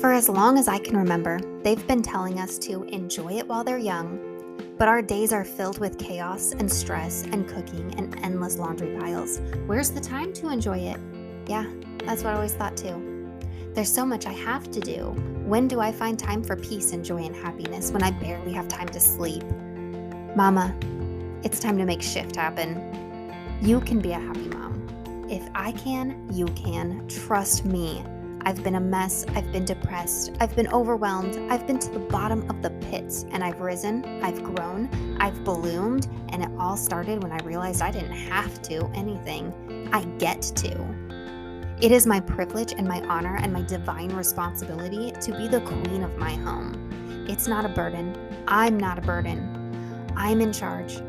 For as long as I can remember, they've been telling us to enjoy it while they're young, but our days are filled with chaos and stress and cooking and endless laundry piles. Where's the time to enjoy it? Yeah, that's what I always thought too. There's so much I have to do. When do I find time for peace and joy and happiness when I barely have time to sleep? Mama, it's time to make shift happen. You can be a happy mom. If I can, you can. Trust me. I've been a mess, I've been depressed, I've been overwhelmed, I've been to the bottom of the pits, and I've risen, I've grown, I've bloomed, and it all started when I realized I didn't have to anything. I get to. It is my privilege and my honor and my divine responsibility to be the queen of my home. It's not a burden. I'm not a burden. I'm in charge.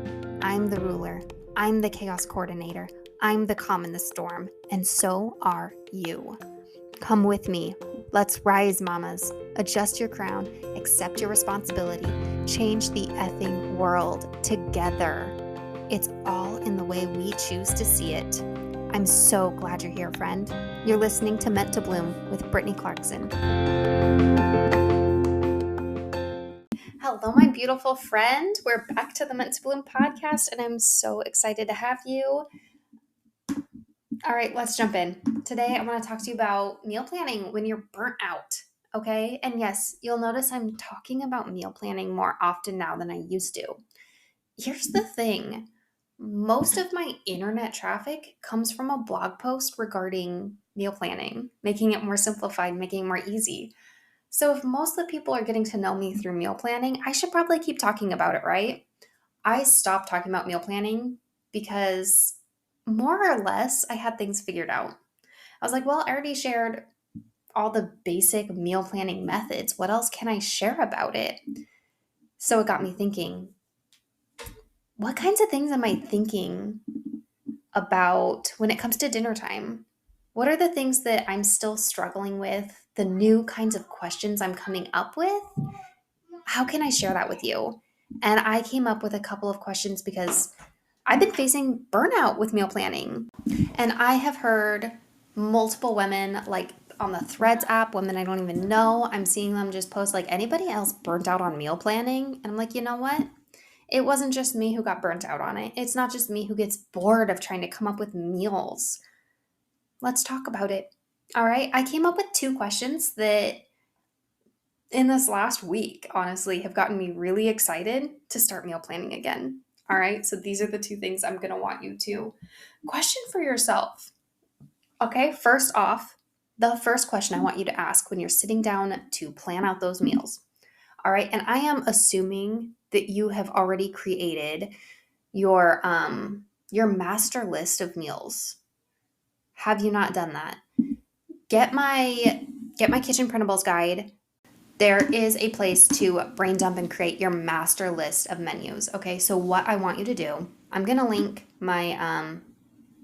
I'm the ruler. I'm the chaos coordinator. I'm the calm in the storm, and so are you. Come with me. Let's rise, mamas. Adjust your crown, accept your responsibility, change the effing world together. It's all in the way we choose to see it. I'm so glad you're here, friend. You're listening to Meant to Bloom with Brittany Clarkson. Hello, my beautiful friend. We're back to the Meant to Bloom podcast, and I'm so excited to have you. All right, let's jump in. Today, I want to talk to you about meal planning when you're burnt out, okay? And yes, you'll notice I'm talking about meal planning more often now than I used to. Here's the thing. Most of my internet traffic comes from a blog post regarding meal planning, making it more simplified, making it more easy. So if most of the people are getting to know me through meal planning, I should probably keep talking about it, right? I stopped talking about meal planning because more or less I had things figured out. I was like, well, I already shared all the basic meal planning methods. What else can I share about it? So it got me thinking, what kinds of things am I thinking about when it comes to dinner time? What are the things that I'm still struggling with? The new kinds of questions I'm coming up with? How can I share that with you? And I came up with a couple of questions because I've been facing burnout with meal planning. And I have heard multiple women, like on the Threads app, women I don't even know, I'm seeing them just post like, anybody else burnt out on meal planning? And I'm like, you know what? It wasn't just me who got burnt out on it. It's not just me who gets bored of trying to come up with meals. Let's talk about it. All right. I came up with 2 questions that in this last week, honestly, have gotten me really excited to start meal planning again. All right. So these are the 2 things I'm going to want you to question for yourself. Okay. First off, the first question I want you to ask when you're sitting down to plan out those meals. All right. And I am assuming that you have already created your master list of meals. Have you not done that? Get my kitchen printables guide. There is a place to brain dump and create your master list of menus. Okay, so what I want you to do, I'm going to link my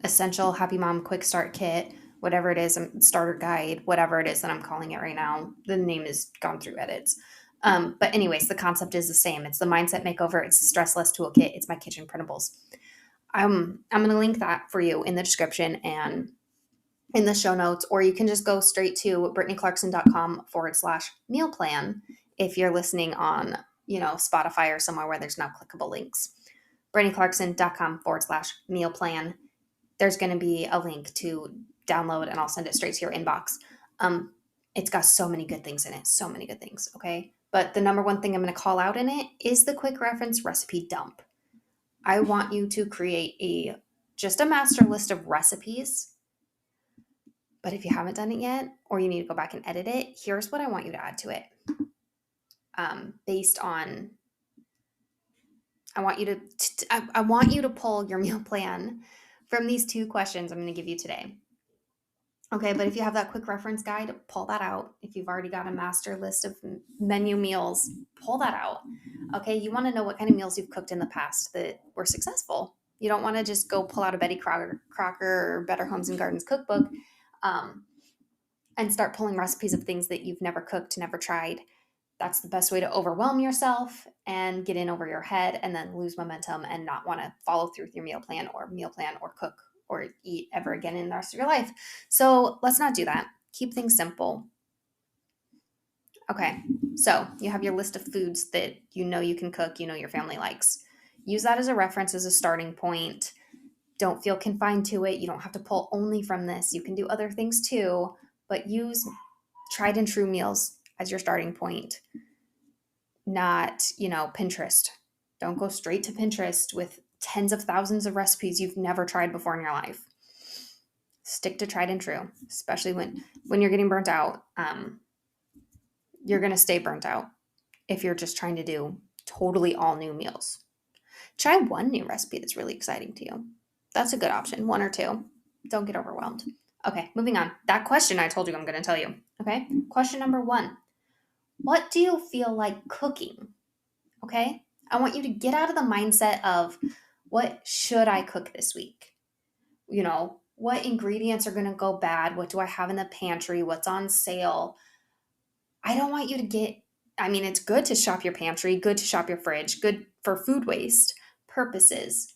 essential Happy Mom Quick Start Kit, whatever it is, starter guide, whatever it is that I'm calling it right now. The name has gone through edits. But anyways, the concept is the same. It's the mindset makeover. It's the stress less toolkit. It's my kitchen printables. I'm going to link that for you in the description and in the show notes, or you can just go straight to brittanyclarkson.com/meal plan if you're listening on, Spotify or somewhere where there's no clickable links. brittanyclarkson.com/meal plan. There's going to be a link to download and I'll send it straight to your inbox. It's got so many good things in it, so many good things. Okay. But the number one thing I'm going to call out in it is the quick reference recipe dump. I want you to create just a master list of recipes. But if you haven't done it yet, or you need to go back and edit it, here's what I want you to add to it. Based on, I want you to pull your meal plan from these 2 questions I'm going to give you today. Okay, but if you have that quick reference guide, pull that out. If you've already got a master list of menu meals, pull that out. Okay, you want to know what kind of meals you've cooked in the past that were successful. You don't want to just go pull out a Betty Crocker or Better Homes and Gardens cookbook and start pulling recipes of things that you've never cooked, never tried. That's the best way to overwhelm yourself and get in over your head and then lose momentum and not want to follow through with your meal plan or cook or eat ever again in the rest of your life. So let's not do that. Keep things simple. Okay, so you have your list of foods that you can cook, your family likes. Use that as a reference, as a starting point. Don't feel confined to it. You don't have to pull only from this. You can do other things too, but use tried and true meals as your starting point, not, Pinterest. Don't go straight to Pinterest with tens of thousands of recipes you've never tried before in your life. Stick to tried and true, especially when you're getting burnt out. You're going to stay burnt out if you're just trying to do totally all new meals. Try one new recipe that's really exciting to you. That's a good option, one or two. Don't get overwhelmed. Okay, moving on. That question I told you I'm going to tell you. Okay, question number 1. What do you feel like cooking? Okay, I want you to get out of the mindset of what should I cook this week? What ingredients are going to go bad? What do I have in the pantry? What's on sale? I don't want you to it's good to shop your pantry, good to shop your fridge, good for food waste purposes.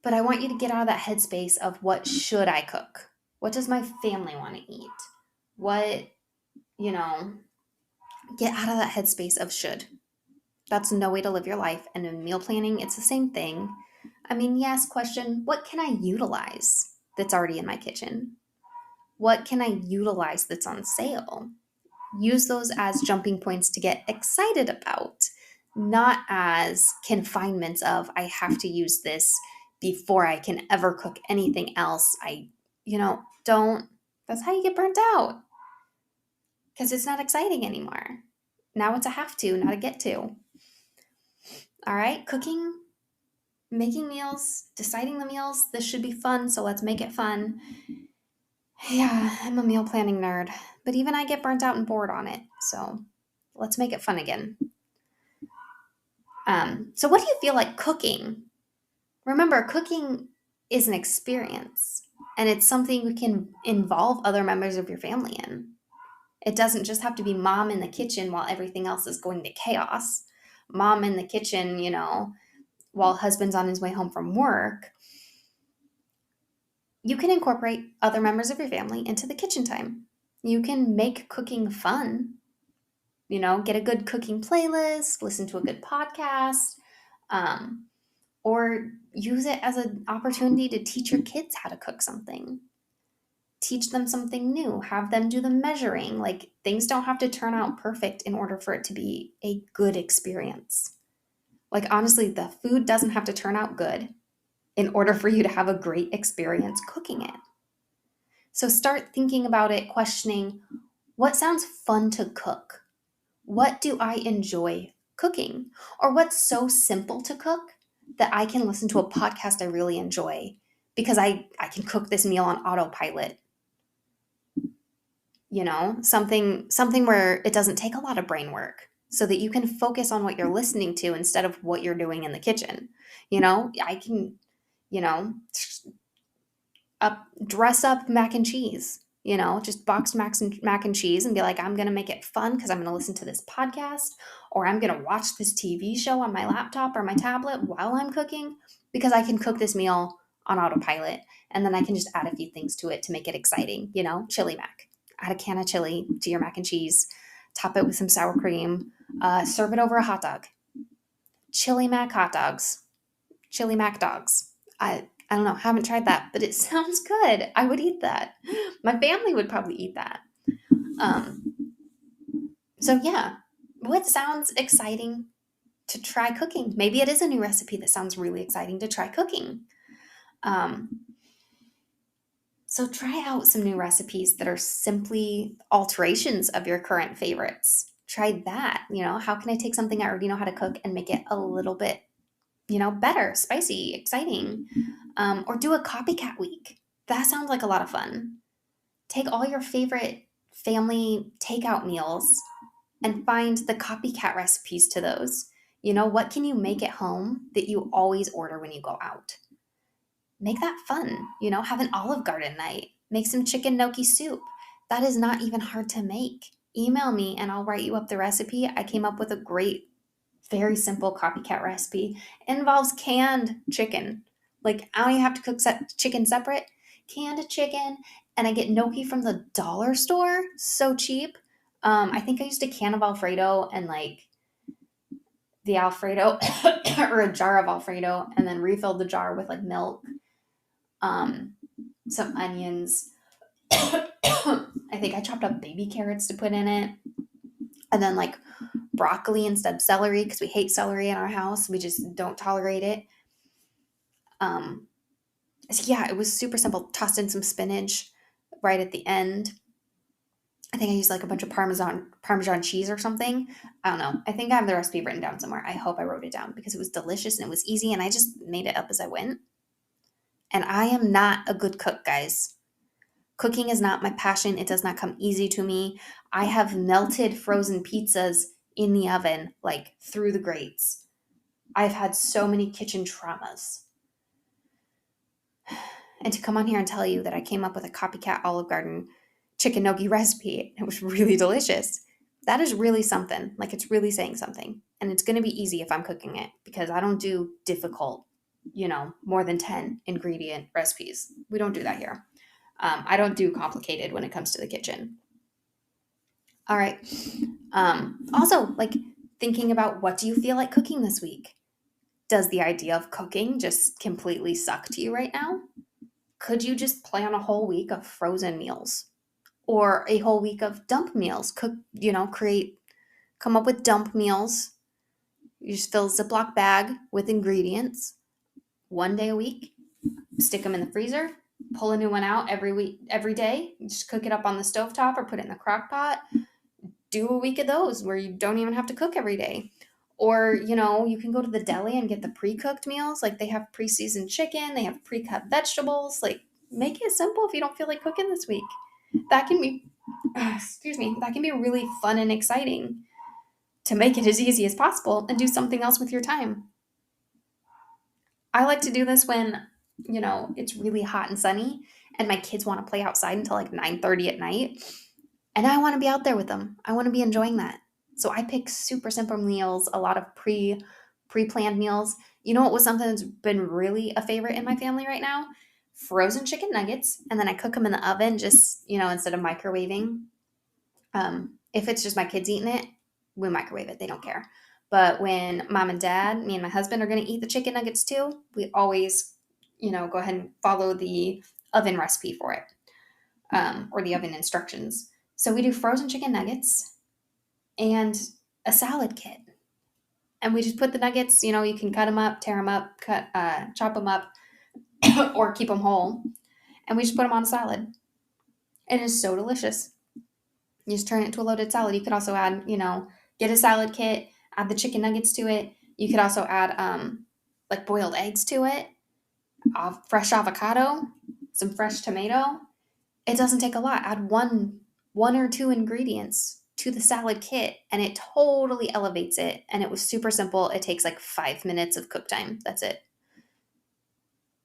But I want you to get out of that headspace of what should I cook? What does my family want to eat? What, you know, get out of that headspace of should. That's no way to live your life. And in meal planning, it's the same thing. Yes, question, what can I utilize that's already in my kitchen? What can I utilize that's on sale? Use those as jumping points to get excited about, not as confinements of I have to use this before I can ever cook anything else. Don't, that's how you get burnt out, because it's not exciting anymore. Now it's a have to, not a get to. All right, cooking, making meals, deciding the meals. This should be fun, so let's make it fun. Yeah, I'm a meal planning nerd, but even I get burnt out and bored on it. So let's make it fun again. So what do you feel like cooking? Remember, cooking is an experience, and it's something you can involve other members of your family in. It doesn't just have to be mom in the kitchen while everything else is going to chaos. Mom in the kitchen, while husband's on his way home from work. You can incorporate other members of your family into the kitchen time. You can make cooking fun. Get a good cooking playlist, listen to a good podcast, or use it as an opportunity to teach your kids how to cook something. Teach them something new. Have them do the measuring. Like, things don't have to turn out perfect in order for it to be a good experience. Like, honestly, the food doesn't have to turn out good in order for you to have a great experience cooking it. So start thinking about it, questioning, what sounds fun to cook? What do I enjoy cooking? Or what's so simple to cook that I can listen to a podcast I really enjoy because I can cook this meal on autopilot? Something where it doesn't take a lot of brain work, so that you can focus on what you're listening to instead of what you're doing in the kitchen. I can, you know, dress up mac and cheese, just boxed mac and cheese, and be like, I'm going to make it fun because I'm going to listen to this podcast, or I'm going to watch this TV show on my laptop or my tablet while I'm cooking, because I can cook this meal on autopilot. And then I can just add a few things to it to make it exciting. Chili mac. Add a can of chili to your mac and cheese, top it with some sour cream, serve it over a hot dog. Chili mac hot dogs. Chili mac dogs. I don't know, haven't tried that, but it sounds good. I would eat that. My family would probably eat that. So yeah, what sounds exciting to try cooking? Maybe it is a new recipe that sounds really exciting to try cooking. So try out some new recipes that are simply alterations of your current favorites. Try that. How can I take something I already know how to cook and make it a little bit better, spicy, exciting, or do a copycat week. That sounds like a lot of fun. Take all your favorite family takeout meals and find the copycat recipes to those. What can you make at home that you always order when you go out? Make that fun. Have an Olive Garden night. Make some chicken gnocchi soup. That is not even hard to make. Email me and I'll write you up the recipe. I came up with a great, very simple copycat recipe. It involves canned chicken. Like, I don't even have to cook chicken separate. Canned chicken, and I get gnocchi from the dollar store. So cheap. I think I used a can of Alfredo and like the Alfredo or a jar of Alfredo, and then refilled the jar with like milk, um, some onions. I think I chopped up baby carrots to put in it, and then like broccoli instead of celery because we hate celery in our house. We just don't tolerate it. Um, so yeah, it was super simple. Tossed in some spinach right at the end. I think I used like a bunch of Parmesan cheese or something. I don't know. I think I have the recipe written down somewhere. I hope I wrote it down because it was delicious and it was easy and I just made it up as I went. And I am not a good cook, guys. Cooking is not my passion. It does not come easy to me. I have melted frozen pizzas in the oven, like through the grates. I've had so many kitchen traumas. And to come on here and tell you that I came up with a copycat Olive Garden chicken gnocchi recipe, it was really delicious. That is really something. Like it's really saying something. And it's going to be easy if I'm cooking it because I don't do difficult, more than 10 ingredient recipes. We don't do that here. I don't do complicated when it comes to the kitchen. All right. Also, like thinking about what do you feel like cooking this week? Does the idea of cooking just completely suck to you right now? Could you just plan a whole week of frozen meals or a whole week of dump meals? Come up with dump meals. You just fill a Ziploc bag with ingredients one day a week, stick them in the freezer, pull a new one out every week, every day, just cook it up on the stovetop or put it in the crock pot. Do a week of those where you don't even have to cook every day. Or, you can go to the deli and get the pre-cooked meals. Like they have pre-seasoned chicken, they have pre-cut vegetables. Like make it simple if you don't feel like cooking this week. That can be, excuse me, that can be really fun and exciting to make it as easy as possible and do something else with your time. I like to do this when, it's really hot and sunny and my kids want to play outside until like 9:30 at night. And I want to be out there with them. I want to be enjoying that. So I pick super simple meals, a lot of pre-planned meals. You know what was something that's been really a favorite in my family right now? Frozen chicken nuggets, and then I cook them in the oven just, instead of microwaving. If it's just my kids eating it, we microwave it. They don't care. But when mom and dad, me and my husband are going to eat the chicken nuggets too, we always, go ahead and follow the oven recipe for it, or the oven instructions. So we do frozen chicken nuggets and a salad kit. And we just put the nuggets, you can cut them up, tear them up, chop them up, or keep them whole. And we just put them on a salad. It is so delicious. You just turn it into a loaded salad. You could also add, get a salad kit, add the chicken nuggets to it. You could also add like boiled eggs to it, fresh avocado, some fresh tomato. It doesn't take a lot. Add one or two ingredients to the salad kit and it totally elevates it. And it was super simple. It takes like 5 minutes of cook time. That's it.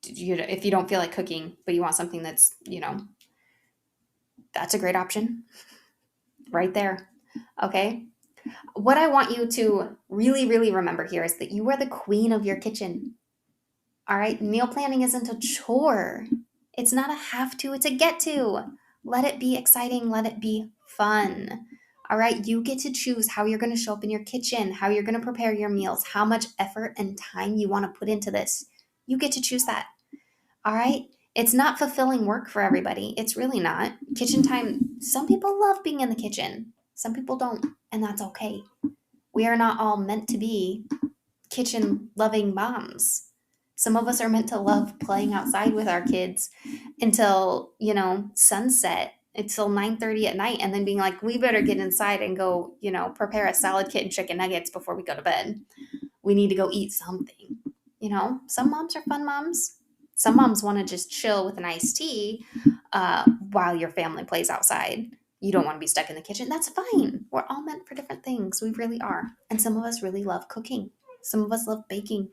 If you don't feel like cooking, but you want something that's, that's a great option right there. Okay. What I want you to really, really remember here is that you are the queen of your kitchen. All right. Meal planning isn't a chore. It's not a have to, it's a get to. Let it be exciting. Let it be fun. All right. You get to choose how you're going to show up in your kitchen, how you're going to prepare your meals, how much effort and time you want to put into this. You get to choose that. All right. It's not fulfilling work for everybody. It's really not. Kitchen time, some people love being in the kitchen, some people don't, and that's okay. We are not all meant to be kitchen loving moms. Some of us are meant to love playing outside with our kids until, sunset, until 9:30 at night, and then being like, we better get inside and go, prepare a salad kit and chicken nuggets before we go to bed. We need to go eat something. Some moms are fun moms. Some moms want to just chill with an iced tea while your family plays outside. You don't want to be stuck in the kitchen. That's fine. We're all meant for different things. We really are. And some of us really love cooking. Some of us love baking.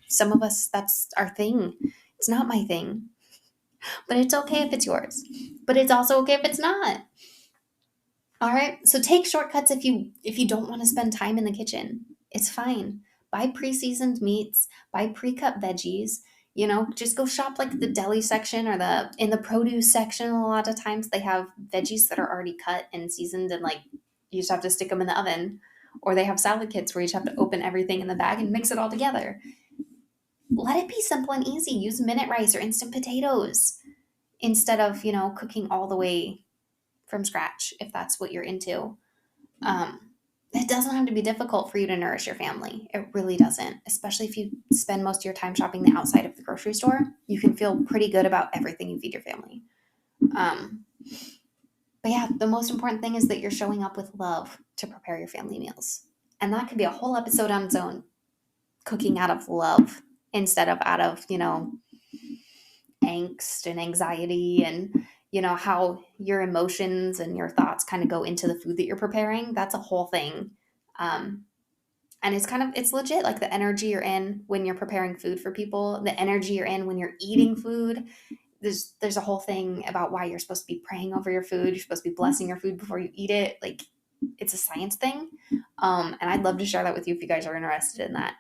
Some of us, that's our thing. It's not my thing. But it's okay if it's yours. But it's also okay if it's not. All right. So take shortcuts if you don't want to spend time in the kitchen. It's fine. Buy pre-seasoned meats, buy pre-cut veggies, just go shop like the deli section or in the produce section. A lot of times they have veggies that are already cut and seasoned and like, You just have to stick them in the oven. Or they have salad kits where you just have to open everything in the bag and mix it all together. Let it be simple and easy. Use minute rice or instant potatoes instead of, cooking all the way from scratch if that's what you're into. Um, it doesn't have to be difficult for you to nourish your family. It really doesn't, especially if you spend most of your time shopping the outside of the grocery store. You can feel pretty good about everything you feed your family. But yeah, the most important thing is that you're showing up with love to prepare your family meals. And that could be a whole episode on its own. Cooking out of love instead of out of, angst and anxiety and, how your emotions and your thoughts kind of go into the food that you're preparing. That's a whole thing. And it's legit, like the energy you're in when you're preparing food for people, the energy you're in when you're eating food. There's a whole thing about why you're supposed to be praying over your food. You're supposed to be blessing your food before you eat it. Like, it's a science thing. And I'd love to share that with you if you guys are interested in that.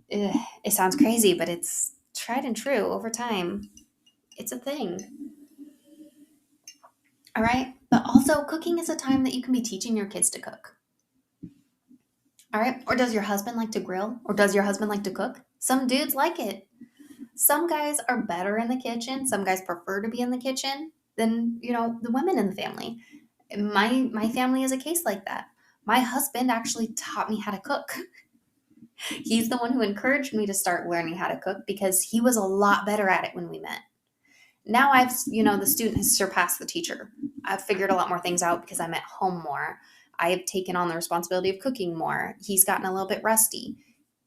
It sounds crazy, but it's tried and true over time. It's a thing. All right. But also, cooking is a time that you can be teaching your kids to cook. All right. Or does your husband like to grill? Or does your husband like to cook? Some dudes like it. Some guys are better in the kitchen. Some guys prefer to be in the kitchen than, the women in the family. My family is a case like that. My husband actually taught me how to cook. He's the one who encouraged me to start learning how to cook because he was a lot better at it when we met. Now the student has surpassed the teacher. I've figured a lot more things out because I'm at home more. I have taken on the responsibility of cooking more. He's gotten a little bit rusty.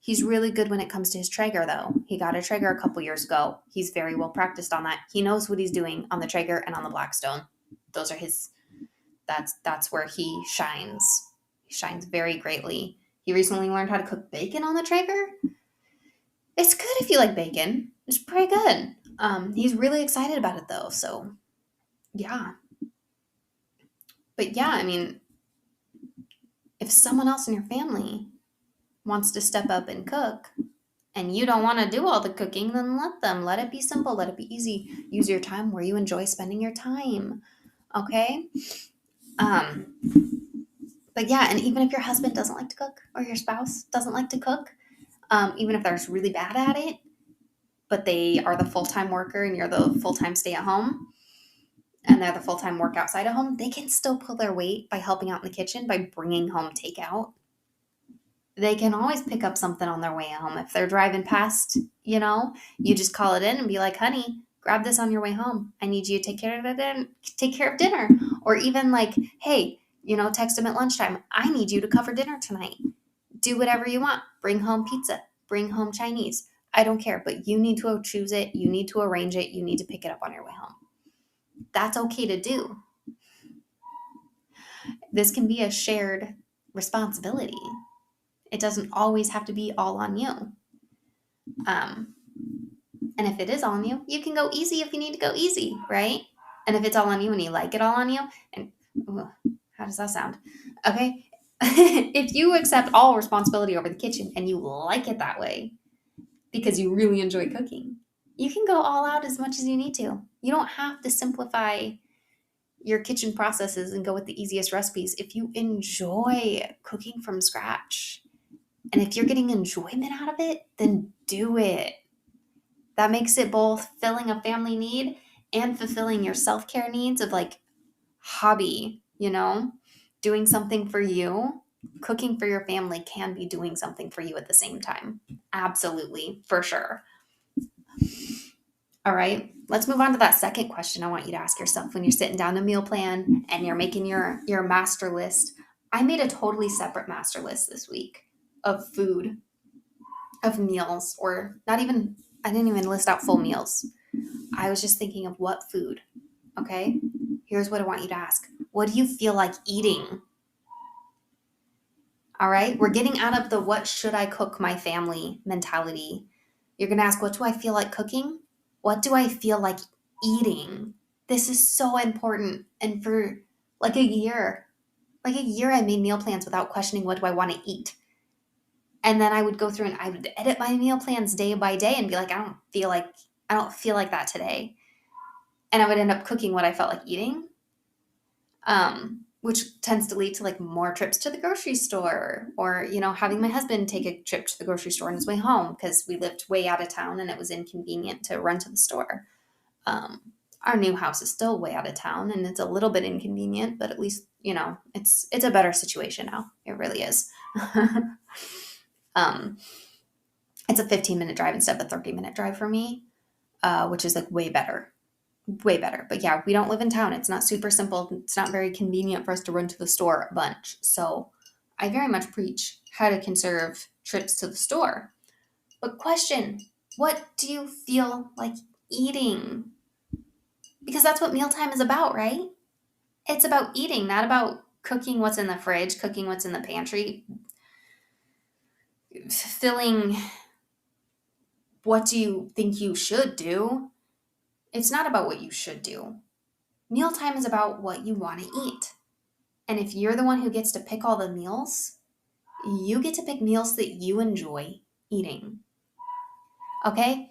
He's really good when it comes to his Traeger, though. He got a Traeger a couple years ago. He's very well practiced on that. He knows what he's doing on the Traeger and on the Blackstone. Those are his. That's where he shines. He shines very greatly. He recently learned how to cook bacon on the Traeger. It's good if you like bacon. It's pretty good. He's really excited about it though. So, yeah. But yeah, I mean, if someone else in your family wants to step up and cook, and you don't want to do all the cooking, then let them. Let it be simple. Let it be easy. Use your time where you enjoy spending your time. Okay? But yeah, and even if your husband doesn't like to cook or your spouse doesn't like to cook, even if they're really bad at it, but they are the full-time worker and you're the full-time stay-at-home, and they're the full-time work outside of home, they can still pull their weight by helping out in the kitchen by bringing home takeout. They can always pick up something on their way home. If they're driving past, you just call it in and be like, honey, grab this on your way home. I need you to take care of dinner. Or even like, hey, text them at lunchtime. I need you to cover dinner tonight. Do whatever you want. Bring home pizza. Bring home Chinese. I don't care, but you need to choose it. You need to arrange it. You need to pick it up on your way home. That's okay to do. This can be a shared responsibility. It doesn't always have to be all on you. And if it is all on you, you can go easy if you need to go easy, right? And if it's all on you and you like it all on you, and how does that sound? Okay. If you accept all responsibility over the kitchen and you like it that way because you really enjoy cooking, you can go all out as much as you need to. You don't have to simplify your kitchen processes and go with the easiest recipes if you enjoy cooking from scratch. And if you're getting enjoyment out of it, then do it. That makes it both filling a family need and fulfilling your self-care needs of like hobby, doing something for you. Cooking for your family can be doing something for you at the same time. Absolutely, for sure. All right, let's move on to that second question I want you to ask yourself when you're sitting down to meal plan and you're making your master list. I made a totally separate master list this week of food, of meals, or I didn't even list out full meals. I was just thinking of what food. Okay, here's what I want you to ask. What do you feel like eating? All right, we're getting out of the what should I cook my family mentality. You're going to ask, what do I feel like cooking? What do I feel like eating? This is so important. And for like a year, I made meal plans without questioning what do I want to eat. And then I would go through and I would edit my meal plans day by day and be like, I don't feel like that today. And I would end up cooking what I felt like eating. which tends to lead to like more trips to the grocery store, or, having my husband take a trip to the grocery store on his way home because we lived way out of town and it was inconvenient to run to the store. Um, our new house is still way out of town and it's a little bit inconvenient, but at least, it's a better situation now. It really is. um, it's a 15-minute drive instead of a 30-minute drive for me, which is like way better. Way better. But yeah, we don't live in town. It's not super simple. It's not very convenient for us to run to the store a bunch. So I very much preach how to conserve trips to the store. But question, what do you feel like eating? Because that's what mealtime is about, right? It's about eating, not about cooking what's in the fridge, cooking what's in the pantry, filling what do you think you should do. It's not about what you should do. Mealtime is about what you want to eat. And if you're the one who gets to pick all the meals, you get to pick meals that you enjoy eating. Okay?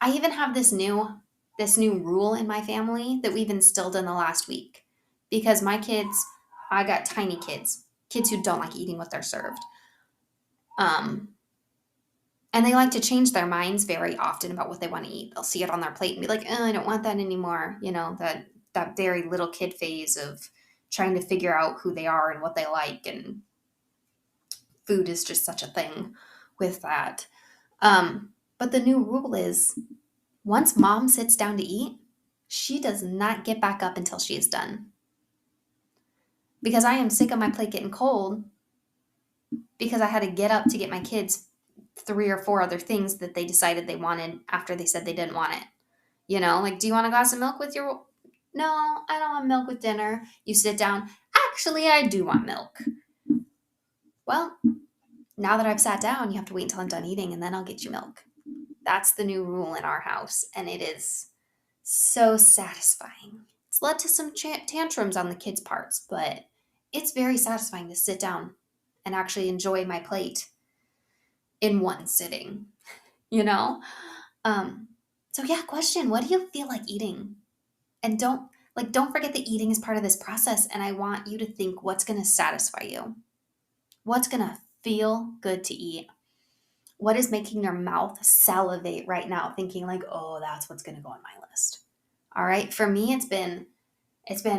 I even have this new rule in my family that we've instilled in the last week. Because my kids, I got tiny kids who don't like eating what they're served. And they like to change their minds very often about what they want to eat. They'll see it on their plate and be like, "Oh, I don't want that anymore." That very little kid phase of trying to figure out who they are and what they like, and food is just such a thing with that. But the new rule is once mom sits down to eat, she does not get back up until she is done. Because I am sick of my plate getting cold because I had to get up to get my kids 3 or 4 other things that they decided they wanted after they said they didn't want it. Like, do you want a glass of milk with your... No, I don't want milk with dinner. You sit down. Actually, I do want milk. Well, now that I've sat down, you have to wait until I'm done eating and then I'll get you milk. That's the new rule in our house. And it is so satisfying. It's led to some tantrums on the kids' parts, but it's very satisfying to sit down and actually enjoy my plate in one sitting, you know? So yeah, question, what do you feel like eating? And don't forget that eating is part of this process. And I want you to think what's going to satisfy you. What's going to feel good to eat? What is making your mouth salivate right now, thinking like, oh, that's what's going to go on my list. All right. For me, it's been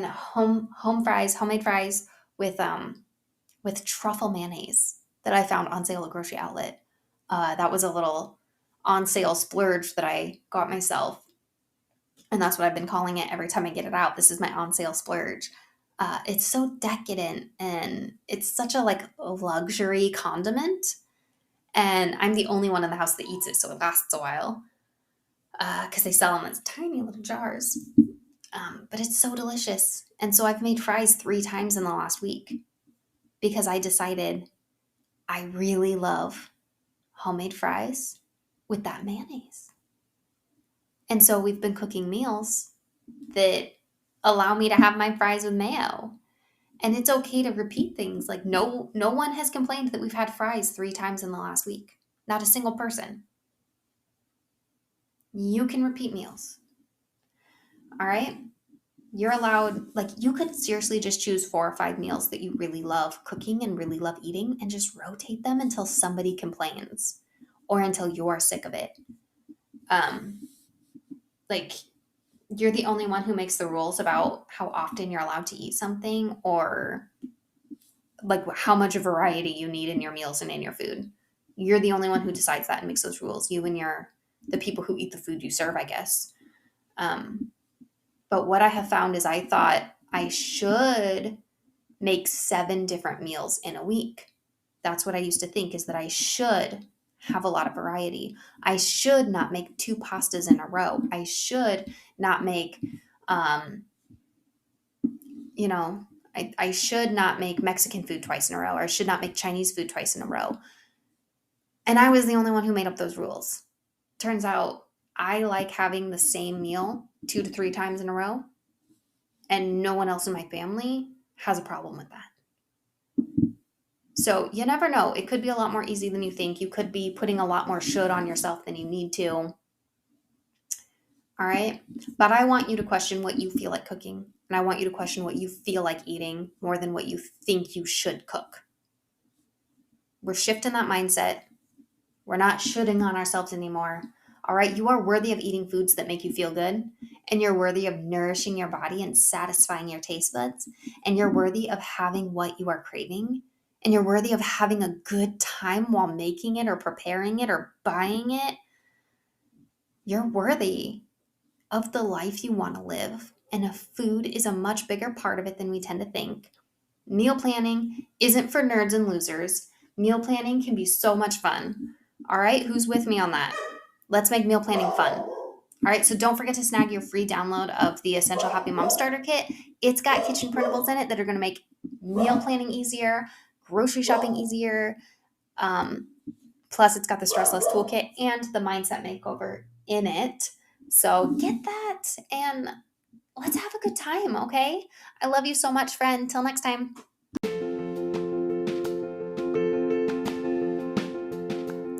homemade fries with truffle mayonnaise that I found on sale at grocery outlet. That was a little on sale splurge that I got myself. And that's what I've been calling it every time I get it out. This is my on sale splurge. It's so decadent and it's such a luxury condiment. And I'm the only one in the house that eats it, so it lasts a while. Because they sell them in tiny little jars. But it's so delicious. And so I've made fries 3 times in the last week because I decided I really love homemade fries with that mayonnaise. And so we've been cooking meals that allow me to have my fries with mayo. And it's okay to repeat things. Like no one has complained that we've had fries 3 times in the last week. Not a single person. You can repeat meals. All right? You're allowed, you could seriously just choose 4 or 5 meals that you really love cooking and really love eating and just rotate them until somebody complains or until you're sick of it. You're the only one who makes the rules about how often you're allowed to eat something or how much variety you need in your meals and in your food. You're the only one who decides that and makes those rules. You and the people who eat the food you serve, I guess. But what I have found is I thought I should make 7 different meals in a week. That's what I used to think, is that I should have a lot of variety. I should not make 2 pastas in a row. I should not make, I should not make Mexican food twice in a row, or I should not make Chinese food twice in a row. And I was the only one who made up those rules. Turns out I like having the same meal 2 to 3 times in a row, and no one else in my family has a problem with that. So you never know. It could be a lot more easy than you think. You could be putting a lot more should on yourself than you need to. all right? But I want you to question what you feel like cooking, and I want you to question what you feel like eating more than what you think you should cook. We're shifting that mindset. We're not shooting on ourselves anymore. All right, you are worthy of eating foods that make you feel good, and you're worthy of nourishing your body and satisfying your taste buds, and you're worthy of having what you are craving, and you're worthy of having a good time while making it or preparing it or buying it. You're worthy of the life you want to live, and if food is a much bigger part of it than we tend to think. Meal planning isn't for nerds and losers. Meal planning can be so much fun. All right, who's with me on that? Let's make meal planning fun. All right, so don't forget to snag your free download of the Essential Happy Mom Starter Kit. It's got kitchen printables in it that are going to make meal planning easier, grocery shopping easier. Plus, it's got the Stress Less Toolkit and the Mindset Makeover in it. So get that and let's have a good time, okay? I love you so much, friend. Till next time.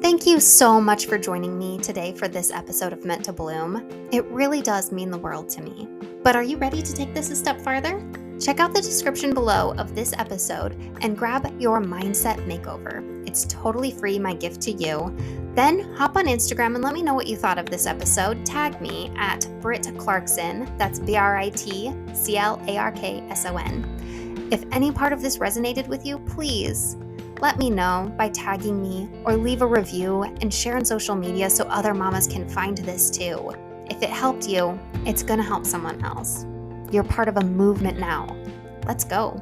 Thank you so much for joining me today for this episode of Meant to Bloom. It really does mean the world to me. But are you ready to take this a step farther? Check out the description below of this episode and grab your Mindset Makeover. It's totally free, my gift to you. Then hop on Instagram and let me know what you thought of this episode. Tag me at Britt Clarkson, that's BritClarkson. If any part of this resonated with you, please let me know by tagging me or leave a review and share on social media so other mamas can find this too. If it helped you, it's going to help someone else. You're part of a movement now. Let's go.